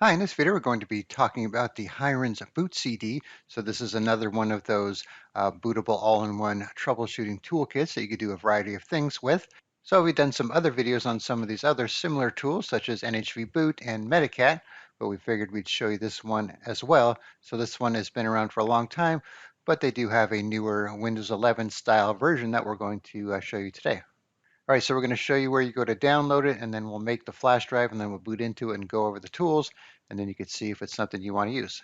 Hi, in this video we're going to be talking about the Hirens BootCD. So this is another one of those bootable all-in-one troubleshooting toolkits that you could do a variety of things with. So we've done some other videos on some of these other similar tools such as NHV Boot and Medicat, but we figured we'd show you this one as well. So this one has been around for a long time, but they do have a newer Windows 11 style version that we're going to show you today. All right, so we're going to show you where you go to download it, and then we'll make the flash drive, and then we'll boot into it and go over the tools, and then you can see if it's something you want to use.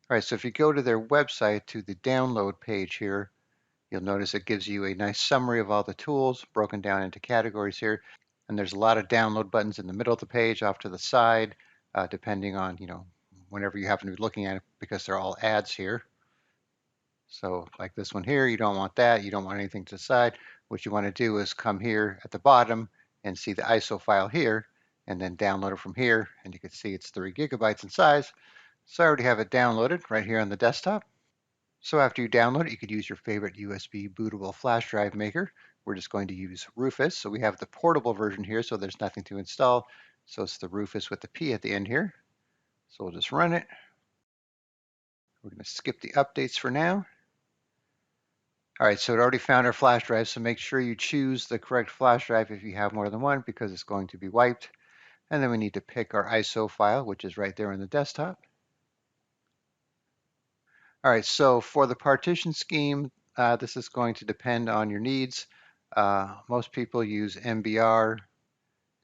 All right, so if you go to their website to the download page here, you'll notice it gives you a nice summary of all the tools broken down into categories here. And there's a lot of download buttons in the middle of the page, off to the side, depending on, whenever you happen to be looking at it, because they're all ads here. So like this one here, you don't want that. You don't want anything to the side. What you want to do is come here at the bottom and see the ISO file here, and then download it from here. And you can see it's 3 gigabytes in size. So I already have it downloaded right here on the desktop. So after you download it, you could use your favorite USB bootable flash drive maker. We're just going to use Rufus. So we have the portable version here, so there's nothing to install. So it's the Rufus with the P at the end here. So we'll just run it. We're going to skip the updates for now. All right, so it already found our flash drive, so make sure you choose the correct flash drive if you have more than one because it's going to be wiped. And then we need to pick our ISO file, which is right there on the desktop. All right, so for the partition scheme, this is going to depend on your needs. Most people use MBR,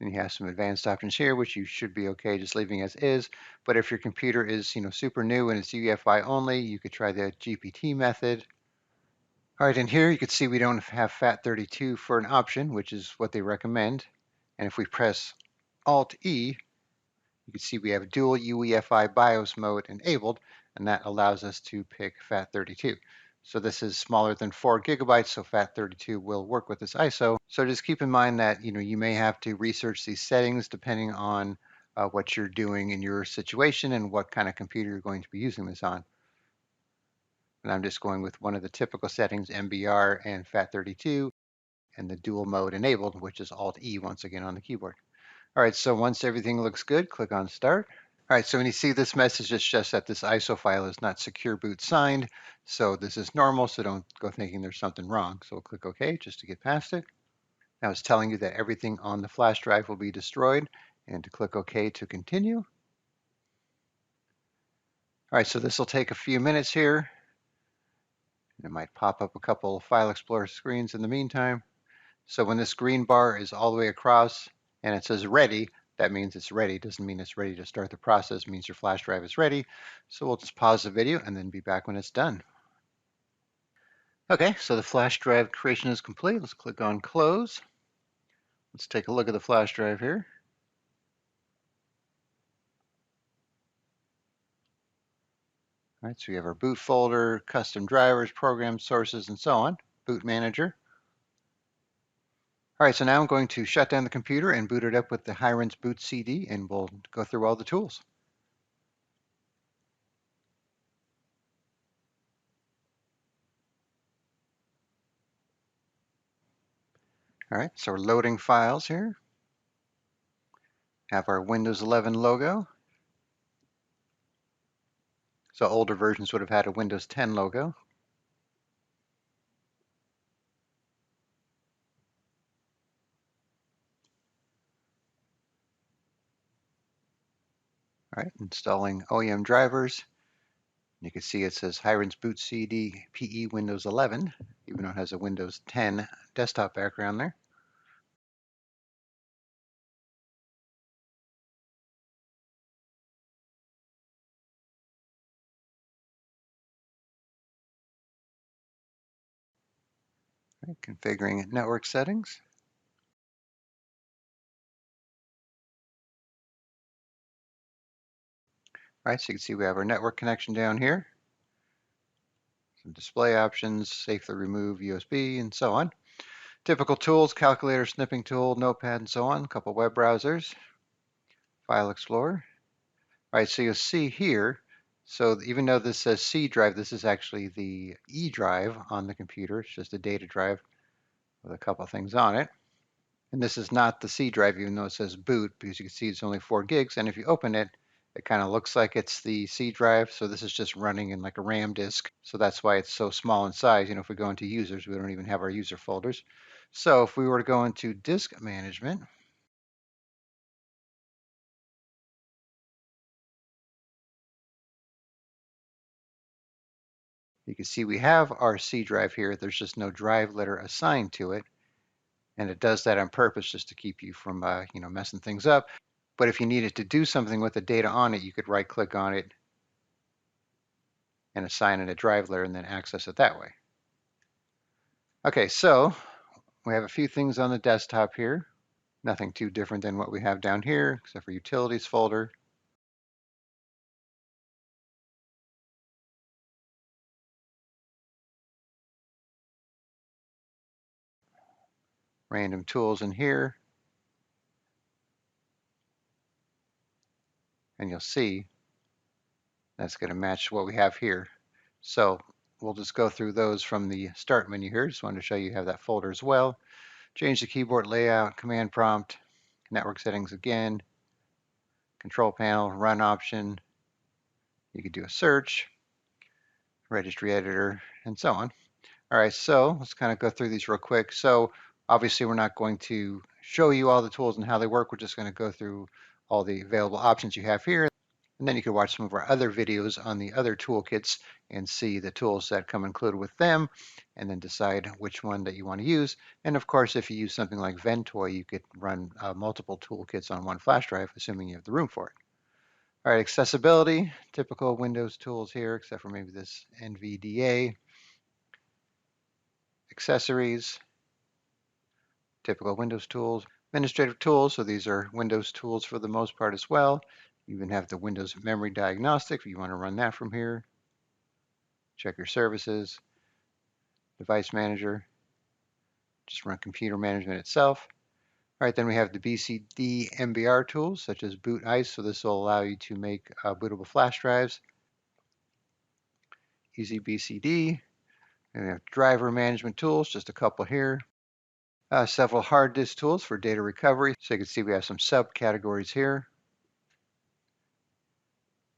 and you have some advanced options here, which you should be okay just leaving as is. But if your computer is, super new and it's UEFI only, you could try the GPT method. All right, and here you can see we don't have FAT32 for an option, which is what they recommend. And if we press Alt-E, you can see we have dual UEFI BIOS mode enabled, and that allows us to pick FAT32. So this is smaller than 4 gigabytes, so FAT32 will work with this ISO. So just keep in mind that you may have to research these settings depending on what you're doing in your situation and what kind of computer you're going to be using this on. And I'm just going with one of the typical settings, MBR and FAT32, and the dual mode enabled, which is Alt-E once again on the keyboard. All right, so once everything looks good, click on Start. All right, so when you see this message, it's just that this ISO file is not secure boot signed. So this is normal, so don't go thinking there's something wrong. So we'll click OK just to get past it. Now it's telling you that everything on the flash drive will be destroyed, and to click OK to continue. All right, so this will take a few minutes here. It might pop up a couple File Explorer screens in the meantime. So when this green bar is all the way across and it says ready, that means it's ready. Doesn't mean it's ready to start the process. It means your flash drive is ready. So we'll just pause the video and then be back when it's done. Okay, so the flash drive creation is complete. Let's click on close. Let's take a look at the flash drive here. All right, so we have our boot folder, custom drivers, program sources, and so on, boot manager. All right, so now I'm going to shut down the computer and boot it up with the Hirens BootCD, and we'll go through all the tools. All right, so we're loading files here. Have our Windows 11 logo. So older versions would have had a Windows 10 logo. All right, installing OEM drivers. You can see it says Hirens BootCD PE Windows 11, even though it has a Windows 10 desktop background there. All right, configuring network settings. All right, so you can see we have our network connection down here. Some display options, safely remove USB, and so on. Typical tools, calculator, snipping tool, notepad, and so on. A couple web browsers, File Explorer. All right, so you'll see here, so even though this says C drive, this is actually the E drive on the computer. It's just a data drive with a couple things on it. And this is not the C drive, even though it says boot, because you can see it's only 4 gigs. And if you open it, It kind of looks like it's the C drive, so this is just running in like a RAM disk. So that's why it's so small in size. If we go into users, we don't even have our user folders. So if we were to go into disk management, you can see we have our C drive here. There's just no drive letter assigned to it. And it does that on purpose just to keep you from messing things up. But if you needed to do something with the data on it, you could right click on it and assign it a drive letter and then access it that way. Okay, so we have a few things on the desktop here. Nothing too different than what we have down here, except for utilities folder. Random tools in here. And you'll see that's going to match what we have here. So we'll just go through those from the start menu here. Just wanted to show you have that folder as well. Change the keyboard layout, command prompt, network settings again, control panel, run option. You could do a search, registry editor, and so on. All right, so let's kind of go through these real quick. So obviously we're not going to show you all the tools and how they work. We're just going to go through all the available options you have here. And then you can watch some of our other videos on the other toolkits and see the tools that come included with them, and then decide which one that you want to use. And of course, if you use something like Ventoy, you could run multiple toolkits on one flash drive, assuming you have the room for it. All right, accessibility, typical Windows tools here, except for maybe this NVDA. Accessories, typical Windows tools. Administrative tools, so these are Windows tools for the most part as well. You even have the Windows Memory Diagnostic if you want to run that from here. Check your services. Device Manager, just run computer management itself. All right, then we have the BCD MBR tools, such as BootIce, so this will allow you to make bootable flash drives. EasyBCD, and we have driver management tools, just a couple here. Several hard disk tools for data recovery. So you can see we have some subcategories here.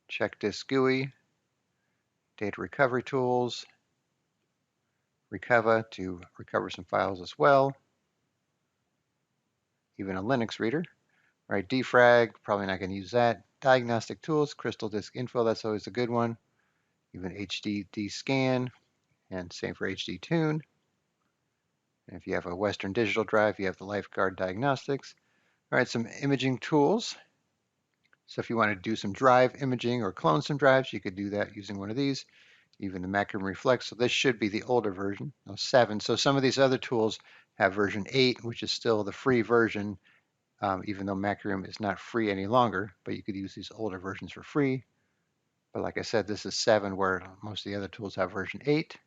Check disk GUI, data recovery tools, Recuva to recover some files as well. Even a Linux reader. All right, defrag, probably not going to use that. Diagnostic tools, crystal disk info, that's always a good one. Even HDD scan, and same for HD tune. And if you have a Western Digital drive, you have the Lifeguard diagnostics. All right, some imaging tools. So if you want to do some drive imaging or clone some drives, you could do that using one of these. Even the Macrium Reflex. So this should be the older version, 7. So some of these other tools have version 8, which is still the free version, even though Macrium is not free any longer, but you could use these older versions for free. But like I said, this is 7, where most of the other tools have version 8.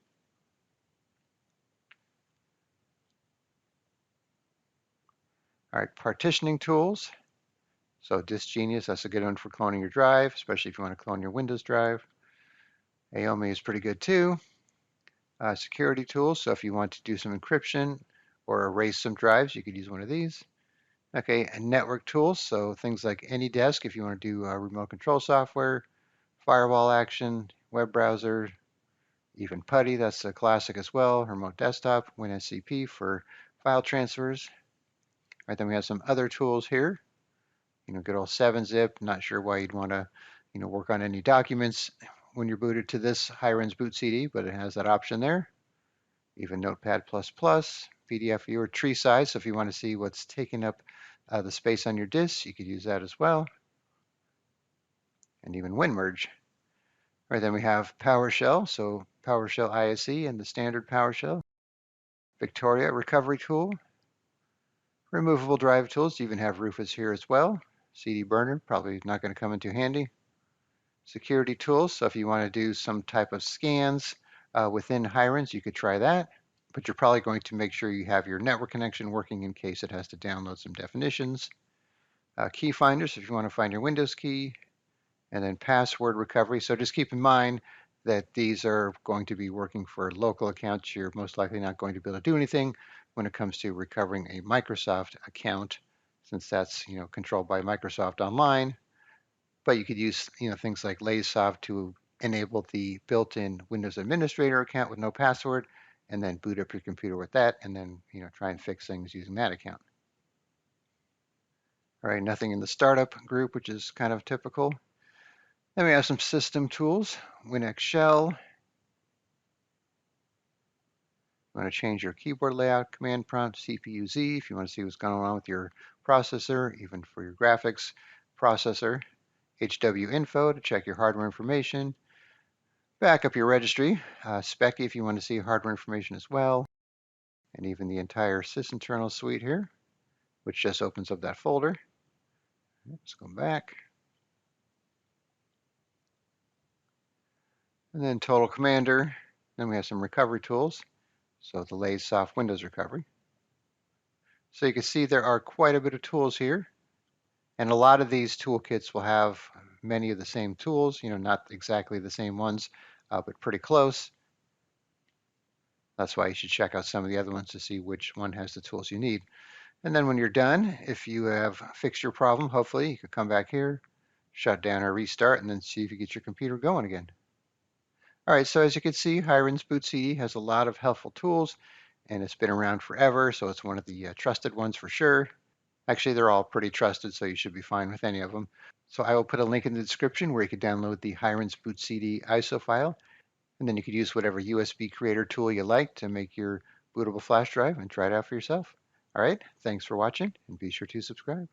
All right, partitioning tools. So Disk Genius, that's a good one for cloning your drive, especially if you want to clone your Windows drive. Aomi is pretty good too. Security tools, so if you want to do some encryption or erase some drives, you could use one of these. Okay, and network tools, so things like AnyDesk if you want to do remote control software, firewall action, web browser, even PuTTY, that's a classic as well, remote desktop, WinSCP for file transfers. All right, then we have some other tools here. Good old 7-zip. Not sure why you'd want to, work on any documents when you're booted to this Hirens BootCD, but it has that option there. Even Notepad++, PDF viewer, tree size. So if you want to see what's taking up the space on your disk, you could use that as well. And even WinMerge. All right, then we have PowerShell. So PowerShell ISE and the standard PowerShell. Victoria recovery tool. Removable drive tools. You even have Rufus here as well. CD burner, probably not going to come in too handy. Security tools. So if you want to do some type of scans within Hirens, you could try that. But you're probably going to make sure you have your network connection working in case it has to download some definitions. Key finders, if you want to find your Windows key, and then password recovery. So just keep in mind that these are going to be working for local accounts. You're most likely not going to be able to do anything when it comes to recovering a Microsoft account, since that's controlled by Microsoft Online. but you could use things like Lasoft to enable the built-in Windows Administrator account with no password, and then boot up your computer with that, and then try and fix things using that account. All right, nothing in the startup group, which is kind of typical. Then we have some system tools, WinX Shell. You want to change your keyboard layout, command prompt, CPU Z, if you want to see what's going on with your processor, even for your graphics processor. HW info to check your hardware information. Back up your registry. Spec if you want to see hardware information as well. And even the entire sysinternal suite here, which just opens up that folder. Let's go back. And then total commander. Then we have some recovery tools. So the Lasoft Windows recovery. So you can see there are quite a bit of tools here. And a lot of these toolkits will have many of the same tools, not exactly the same ones, but pretty close. That's why you should check out some of the other ones to see which one has the tools you need. And then when you're done, if you have fixed your problem, hopefully you can come back here, shut down or restart, and then see if you get your computer going again. All right, so as you can see, Hirens BootCD has a lot of helpful tools, and it's been around forever, so it's one of the trusted ones for sure. Actually, they're all pretty trusted, so you should be fine with any of them. So I will put a link in the description where you can download the Hirens BootCD ISO file, and then you could use whatever USB creator tool you like to make your bootable flash drive and try it out for yourself. All right, thanks for watching, and be sure to subscribe.